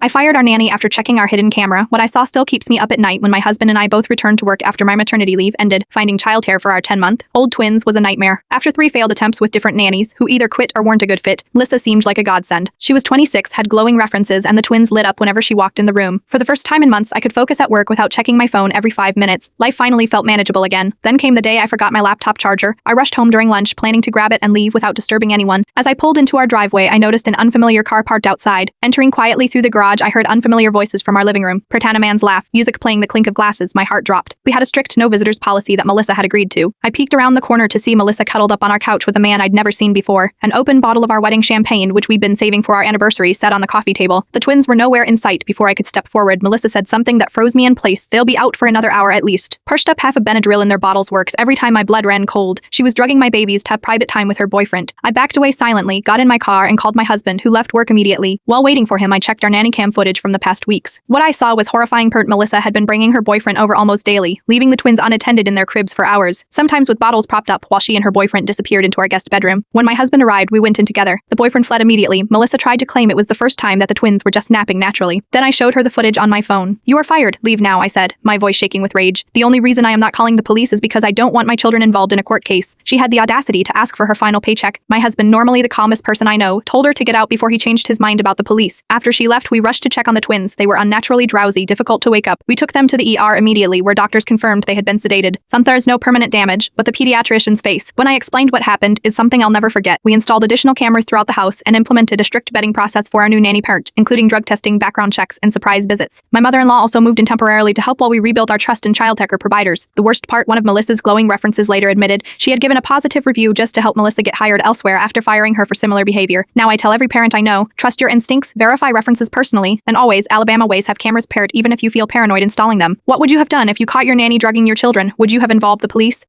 I fired our nanny after checking our hidden camera. What I saw still keeps me up at night when my husband and I both returned to work after my maternity leave ended. Finding childcare for our 10-month-old twins was a nightmare. After 3 failed attempts with different nannies, who either quit or weren't a good fit, Melissa seemed like a godsend. She was 26, had glowing references, and the twins lit up whenever she walked in the room. For the first time in months, I could focus at work without checking my phone every 5 minutes. Life finally felt manageable again. Then came the day I forgot my laptop charger. I rushed home during lunch, planning to grab it and leave without disturbing anyone. As I pulled into our driveway, I noticed an unfamiliar car parked outside. Entering quietly through the garage, I heard unfamiliar voices from our living room. Pretana man's laugh, music playing, the clink of glasses. My heart dropped. We had a strict no visitors policy that Melissa had agreed to. I peeked around the corner to see Melissa cuddled up on our couch with a man I'd never seen before. An open bottle of our wedding champagne, which we'd been saving for our anniversary, sat on the coffee table. The twins were nowhere in sight. Before I could step forward, Melissa said something that froze me in place. They'll be out for another hour at least. Pushed up half a Benadryl in their bottles works every time my blood ran cold. She was drugging my babies to have private time with her boyfriend. I backed away silently, got in my car, and called my husband, who left work immediately. While waiting for him, I checked our nanny cam footage from the past weeks. What I saw was horrifying. Melissa had been bringing her boyfriend over almost daily, leaving the twins unattended in their cribs for hours, sometimes with bottles propped up, while she and her boyfriend disappeared into our guest bedroom. When my husband arrived, we went in together. The boyfriend fled immediately. Melissa tried to claim it was the first time that the twins were just napping naturally. Then I showed her the footage on my phone. "You are fired. Leave now," I said, my voice shaking with rage. "The only reason I am not calling the police is because I don't want my children involved in a court case." She had the audacity to ask for her final paycheck. My husband, normally the calmest person I know, told her to get out before he changed his mind about the police. After she left, we rushed to check on the twins. They were unnaturally drowsy, difficult to wake up. We took them to the ER immediately, where doctors confirmed they had been sedated. There's no permanent damage, but the pediatrician's face, when I explained what happened, is something I'll never forget. We installed additional cameras throughout the house and implemented a strict vetting process for our new nanny parent, including drug testing, background checks, and surprise visits. My mother-in-law also moved in temporarily to help while we rebuilt our trust in childcare providers. The worst part, one of Melissa's glowing references later admitted she had given a positive review just to help Melissa get hired elsewhere after firing her for similar behavior. Now I tell every parent I know, trust your instincts, verify references personally, and always, Alabama ways have cameras paired even if you feel paranoid installing them. What would you have done if you caught your nanny drugging your children? Would you have involved the police?